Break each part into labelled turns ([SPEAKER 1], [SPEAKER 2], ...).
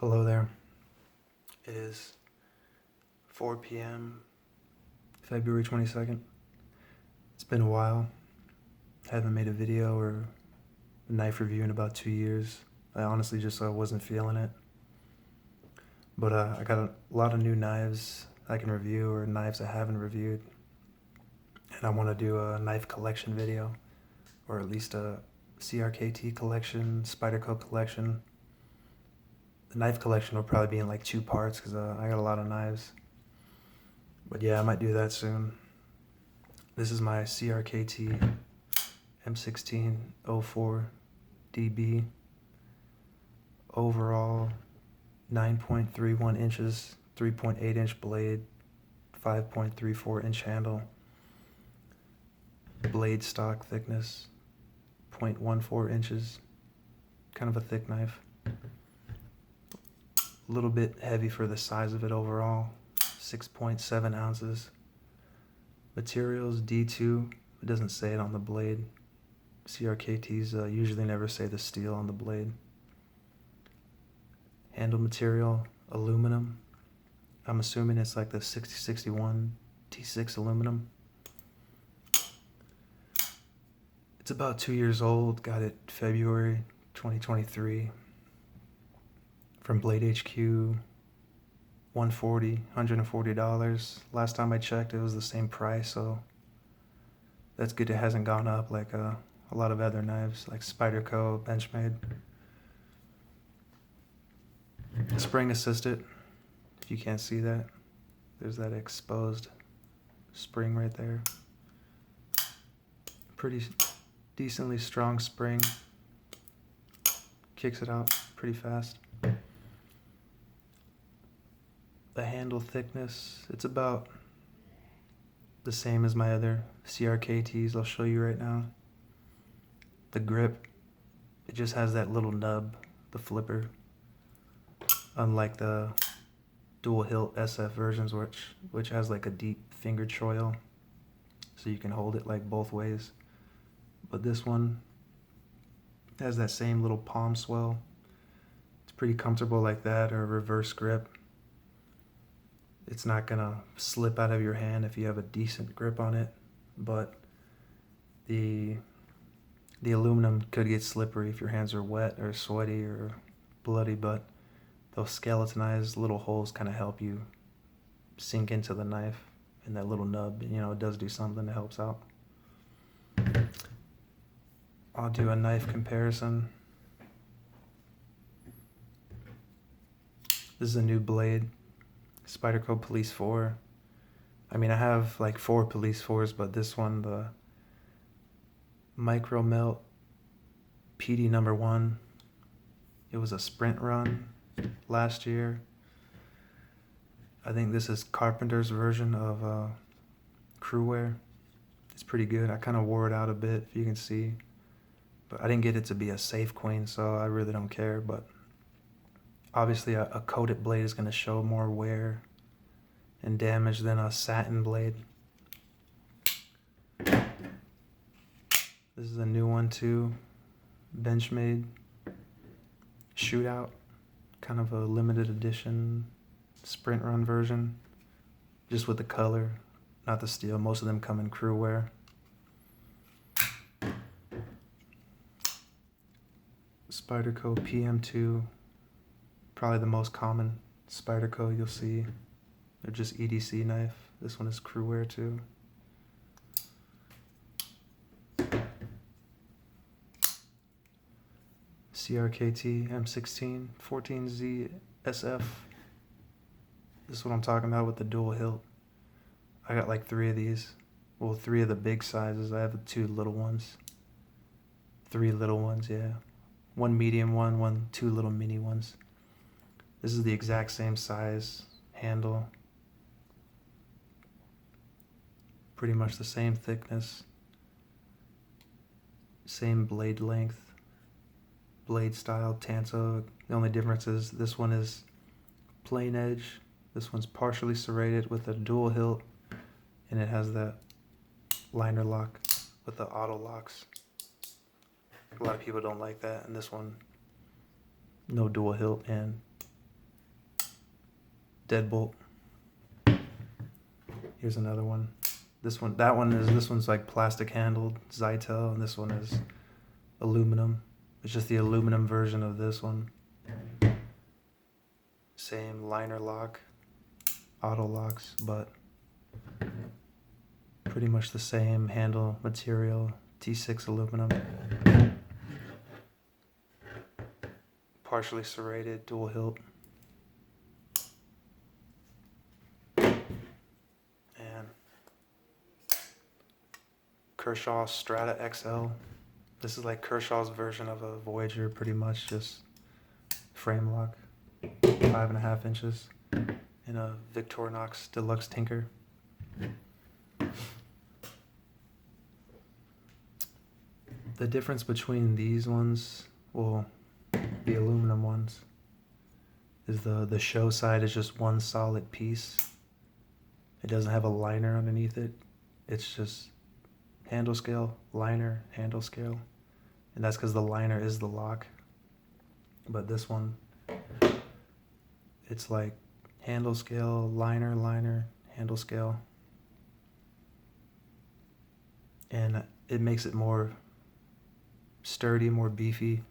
[SPEAKER 1] Hello there. It is 4 p.m. February 22nd. It's been a while. I haven't made a video or a knife review in about 2 years. I honestly just wasn't feeling it. But I got a lot of new knives I can review, or knives I haven't reviewed. And I want to do a knife collection video, or at least a CRKT collection, Spyderco collection. The knife collection will probably be in like 2 parts because I got a lot of knives. But yeah, I might do that soon. This is my CRKT M16-04DB. Overall, 9.31 inches, 3.8 inch blade, 5.34 inch handle. Blade stock thickness, 0.14 inches. Kind of a thick knife. A little bit heavy for the size of it overall. 6.7 ounces. Materials D2. It doesn't say it on the blade. CRKTs usually never say the steel on the blade. Handle material aluminum. I'm assuming it's like the 6061 T6 aluminum. It's about 2 years old. Got it February 2023 from Blade HQ. $140. Last time I checked, it was the same price, so that's good. It hasn't gone up like a lot of other knives, like Spyderco, Benchmade. Spring assisted. If you can't see that, there's that exposed spring right there. Pretty decently strong spring. Kicks it out pretty fast. The handle thickness, it's about the same as my other CRKTs I'll show you right now. The grip, it just has that little nub, the flipper, unlike the dual hilt SF versions, which has like a deep finger choil, so you can hold it like both ways. But this one has that same little palm swell. It's pretty comfortable like that, or a reverse grip. It's not gonna slip out of your hand if you have a decent grip on it, but the aluminum could get slippery if your hands are wet or sweaty or bloody, but those skeletonized little holes kind of help you sink into the knife, and that little nub, you know, it does do something that helps out. I'll do a knife comparison. This is a new blade. Spyderco Police 4. I mean, I have like 4 Police 4s, but this one, the Micro Melt PD number 1, it was a sprint run last year. I think this is Carpenter's version of crew wear. It's pretty good. I kind of wore it out a bit, if you can see, but I didn't get it to be a safe queen, so I really don't care. But obviously a coated blade is going to show more wear and damage than a satin blade. This is a new one too. Benchmade Shootout. Kind of a limited edition sprint run version. Just with the color, not the steel. Most of them come in crew wear. Spyderco PM2. Probably the most common Spyderco you'll see. They're just EDC knife. This one is crew wear too. CRKT M16-14Z SF. This is what I'm talking about with the dual hilt. I got like 3 of these. Well, 3 of the big sizes. I have the 2 little ones. 3 little ones, yeah. 1 medium one, 2 little mini ones. This is the exact same size, handle. Pretty much the same thickness. Same blade length. Blade style, Tanto. The only difference is this one is plain edge. This one's partially serrated with a dual hilt, and it has that liner lock with the auto locks. A lot of people don't like that, and this one, no dual hilt and deadbolt. Here's another one. This one's like plastic handled Zytel, and this one is aluminum. It's just the aluminum version of this one. Same liner lock, auto locks, but pretty much the same handle material, T6 aluminum. Partially serrated, dual hilt. And Kershaw Strata XL. This is like Kershaw's version of a Voyager, pretty much, just frame lock, 5.5 inches, in a Victorinox Deluxe Tinker. The difference between these ones, well, the aluminum ones, is the show side is just one solid piece. It doesn't have a liner underneath it. It's just handle scale, liner, handle scale. And that's because the liner is the lock. But this one, it's like handle scale, liner, liner, handle scale. And it makes it more sturdy, more beefy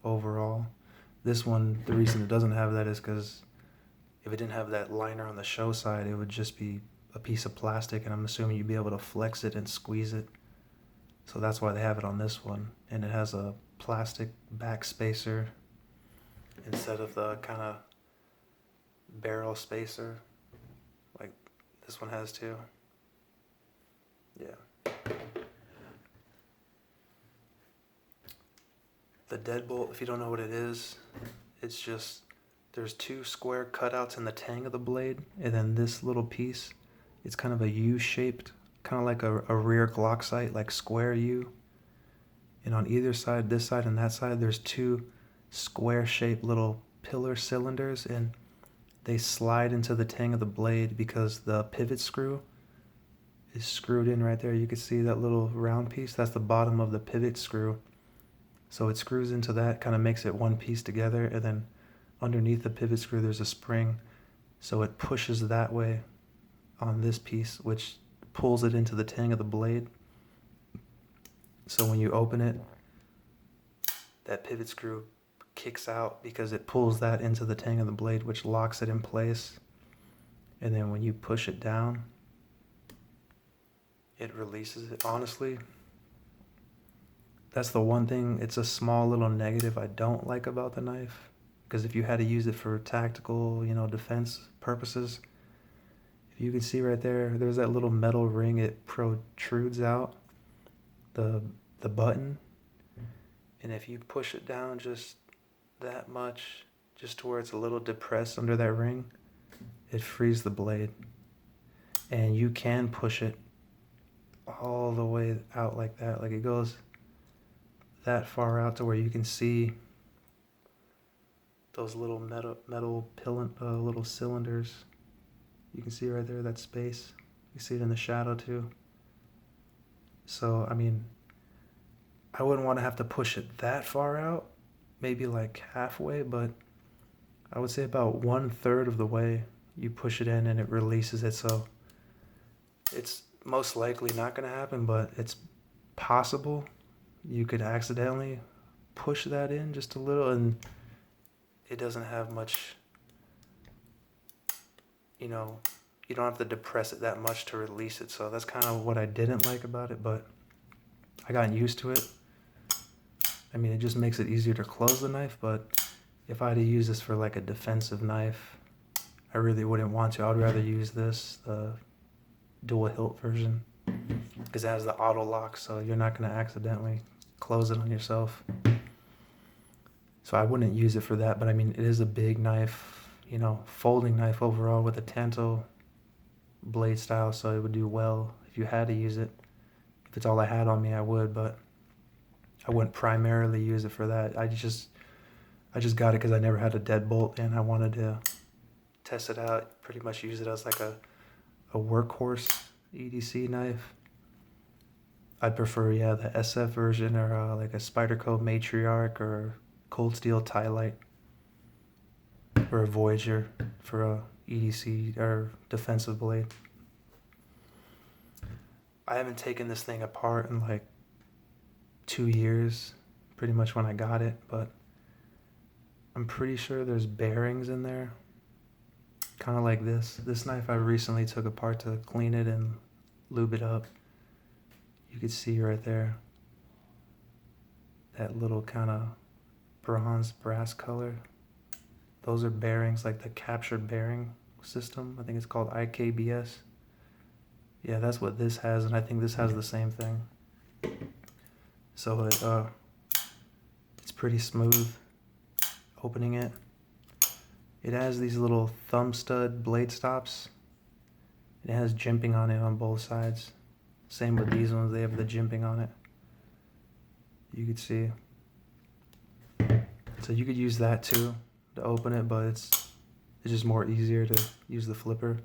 [SPEAKER 1] overall. This one, the reason it doesn't have that is because if it didn't have that liner on the show side, it would just be a piece of plastic, and I'm assuming you'd be able to flex it and squeeze it. So that's why they have it on this one. And it has a plastic back spacer instead of the kind of barrel spacer like this one has too. Yeah. The deadbolt, if you don't know what it is, it's just, there's two square cutouts in the tang of the blade, and then this little piece, it's kind of a U-shaped, kind of like a rear Glock sight, like square U. And on either side, this side and that side, there's two square-shaped little pillar cylinders, and they slide into the tang of the blade because the pivot screw is screwed in right there. You can see that little round piece. That's the bottom of the pivot screw. So it screws into that, kind of makes it one piece together, and then underneath the pivot screw there's a spring, so it pushes that way on this piece, which pulls it into the tang of the blade. So when you open it, that pivot screw kicks out because it pulls that into the tang of the blade, which locks it in place. And then when you push it down, it releases it. Honestly, that's the one thing, it's a small little negative I don't like about the knife, because if you had to use it for tactical, defense purposes, if you can see right there, there's that little metal ring, it protrudes out the button, and if you push it down just that much, just to where it's a little depressed under that ring, it frees the blade. And you can push it all the way out like that, like it goes that far out to where you can see those little metal little cylinders. You can see right there, that space. You see it in the shadow too. So, I mean, I wouldn't want to have to push it that far out, maybe like halfway, but I would say about 1/3 of the way you push it in and it releases it. So it's most likely not going to happen, but it's possible. You could accidentally push that in just a little, and it doesn't have much, you don't have to depress it that much to release it. So that's kind of what I didn't like about it, but I got used to it. I mean, it just makes it easier to close the knife, but if I had to use this for like a defensive knife, I really wouldn't want to. I would rather use this, the dual hilt version, because it has the auto lock, so you're not going to accidentally close it on yourself. So I wouldn't use it for that, but I mean, it is a big knife, folding knife overall with a tanto blade style, so it would do well if you had to use it. If it's all I had on me, I would, but I wouldn't primarily use it for that. I just got it because I never had a deadbolt, and I wanted to test it out, pretty much use it as like a workhorse EDC knife. I'd prefer, the SF version, or like a Spyderco Matriarch, or Cold Steel Tie Light, or a Voyager for a EDC or defensive blade. I haven't taken this thing apart in like 2 years, pretty much when I got it, but I'm pretty sure there's bearings in there, kind of like this. This knife I recently took apart to clean it and lube it up. You could see right there that little kind of bronze brass color. Those are bearings, like the capture bearing system. I think it's called IKBS. Yeah, that's what this has, and I think this has the same thing. So it's pretty smooth opening it. It has these little thumb stud blade stops. It has jimping on it on both sides. Same with these ones, they have the jimping on it. You could see. So you could use that too to open it, but it's just more easier to use the flipper.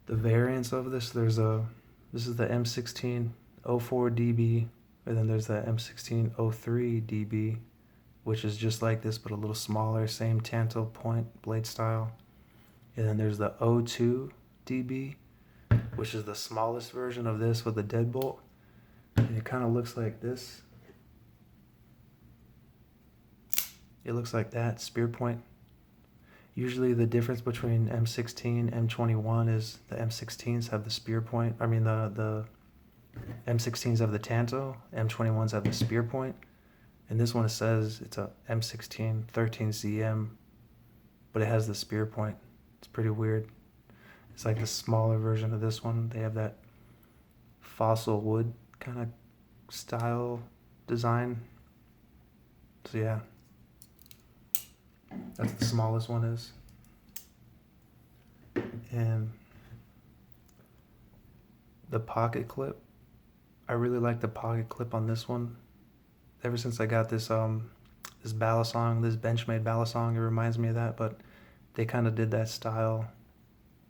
[SPEAKER 1] The variants of this, this is the M16-04DB, and then there's the M16-03DB, which is just like this but a little smaller, same tanto point blade style. And then there's the 02DB, which is the smallest version of this with the deadbolt, and it kind of looks like this. It looks like that, spear point. Usually the difference between M16 and M21 is the M16s have the spear point. I mean the M16s have the tanto, M21s have the spear point. And this one it says it's a M16 13ZM, but it has the spear point. It's pretty weird. It's like the smaller version of this one. They have that fossil wood kind of style design. So yeah. That's the smallest one is. And the pocket clip, I really like the pocket clip on this one. Ever since I got this this Balisong, this Benchmade Balisong, it reminds me of that, but they kind of did that style,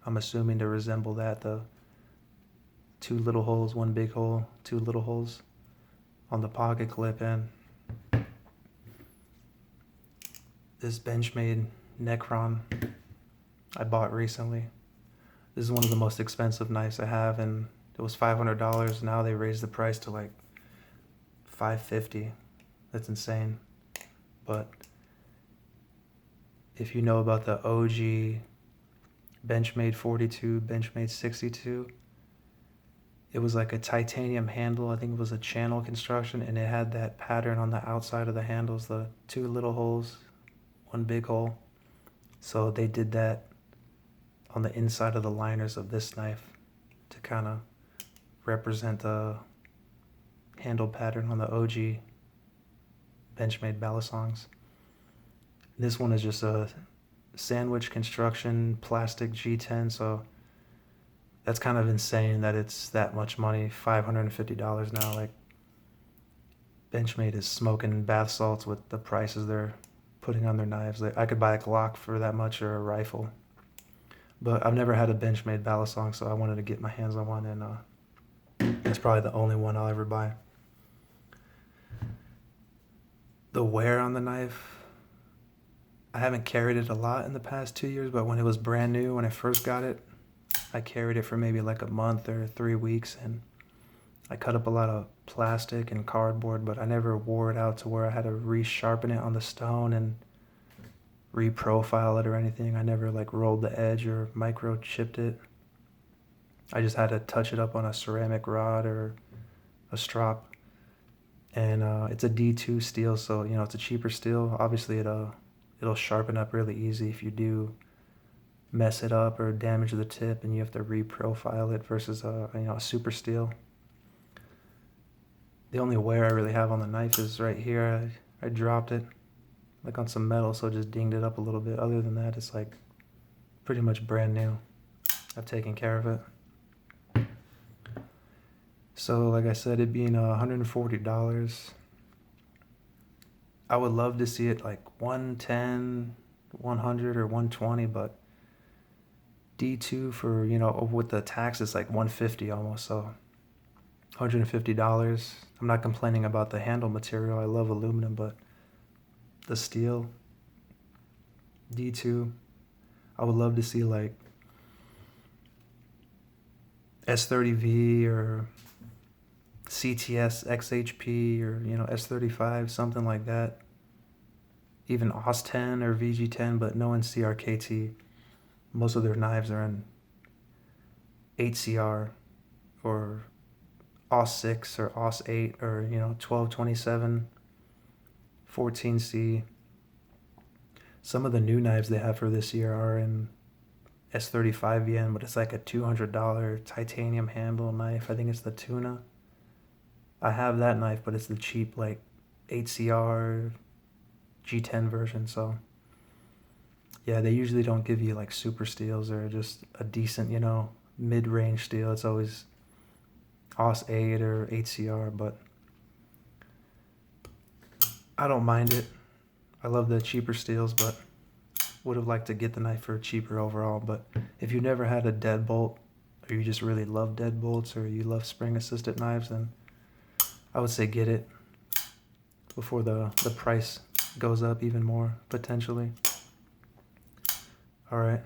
[SPEAKER 1] I'm assuming, to resemble that, the 2 little holes, 1 big hole, 2 little holes on the pocket clip. And this Benchmade Necron I bought recently. This is one of the most expensive knives I have, and it was $500. Now they raised the price to like $550. That's insane. But if you know about the OG Benchmade 42, Benchmade 62, it was like a titanium handle. I think it was a channel construction, and it had that pattern on the outside of the handles, the 2 little holes, 1 big hole. So they did that on the inside of the liners of this knife to kind of represent the handle pattern on the OG Benchmade Balisongs. This one is just a sandwich construction plastic G10, so that's kind of insane that it's that much money, $550 now. Like, Benchmade is smoking bath salts with the prices they're putting on their knives. Like, I could buy a Glock for that much, or a rifle. But I've never had a Benchmade Balisong, so I wanted to get my hands on one, and it's probably the only one I'll ever buy. The wear on the knife, I haven't carried it a lot in the past 2 years, but when it was brand new, when I first got it, I carried it for maybe like a month or 3 weeks, and I cut up a lot of plastic and cardboard, but I never wore it out to where I had to resharpen it on the stone and reprofile it or anything. I never like rolled the edge or microchipped it. I just had to touch it up on a ceramic rod or a strop. And it's a D2 steel, so you know it's a cheaper steel. Obviously it'll sharpen up really easy if you do mess it up or damage the tip and you have to reprofile it versus a super steel. The only wear I really have on the knife is right here. I dropped it like on some metal, so it just dinged it up a little bit. Other than that, it's like pretty much brand new. I've taken care of it. So like I said, it being $140, I would love to see it like 110, 100, or 120, but D2 for, with the tax, it's like 150 almost, so $150. I'm not complaining about the handle material. I love aluminum, but the steel, D2, I would love to see like S30V or CTS XHP or, you know, S35, something like that. Even OS10 or VG10, but no in CRKT. Most of their knives are in 8CR or OS6 or OS8 or, you know, 1227, 14C. Some of the new knives they have for this year are in S35 yen, but it's like a $200 titanium handle knife. I think it's the Tuna. I have that knife, but it's the cheap, like, 8CR G10 version, so yeah, they usually don't give you like super steels or just a decent, you know, mid-range steel. It's always OS8 or 8CR, but I don't mind it. I love the cheaper steels, but would have liked to get the knife for cheaper overall. But if you never had a deadbolt, or you just really love deadbolts, or you love spring-assisted knives, then I would say get it before the price goes up even more, potentially. All right,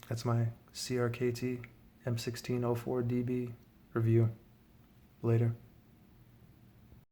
[SPEAKER 1] that's my CRKT M16-04DB review. Later.